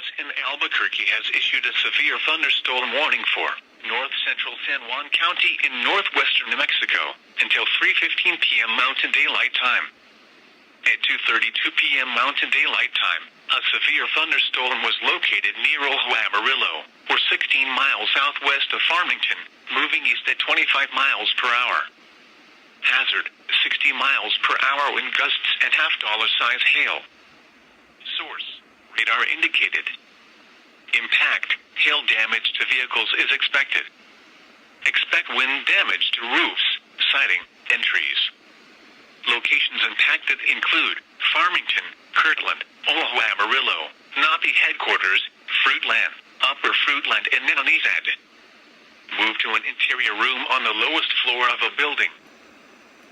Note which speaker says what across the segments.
Speaker 1: EAS in Albuquerque has issued a severe thunderstorm warning for north-central San Juan County in northwestern New Mexico until 3:15 p.m. Mountain Daylight Time. At 2:32 p.m. Mountain Daylight Time, a severe thunderstorm was located near Ojo Amarillo, or 16 miles southwest of Farmington, moving east at 25 miles per hour. Hazard, 60 miles per hour wind gusts and half-dollar-size hail. Source, radar indicated. Impact, hail damage to vehicles is expected. Expect wind damage to roofs, siding, and trees. Locations impacted include Farmington, Kirtland, Ojo Amarillo, Napi Headquarters, Fruitland, Upper Fruitland, and Ninonizad. Move to an interior room on the lowest floor of a building.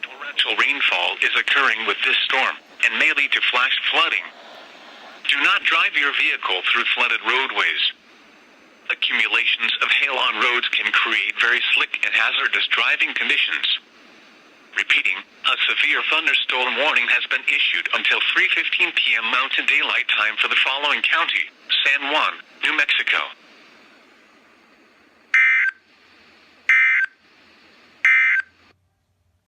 Speaker 1: Torrential rainfall is occurring with this storm, and may lead to flash flooding. Do not drive your vehicle through flooded roadways. Accumulations of hail on roads can create very slick and hazardous driving conditions. Repeating, a severe thunderstorm warning has been issued until 3:15 p.m. Mountain Daylight Time for the following county: San Juan, New Mexico,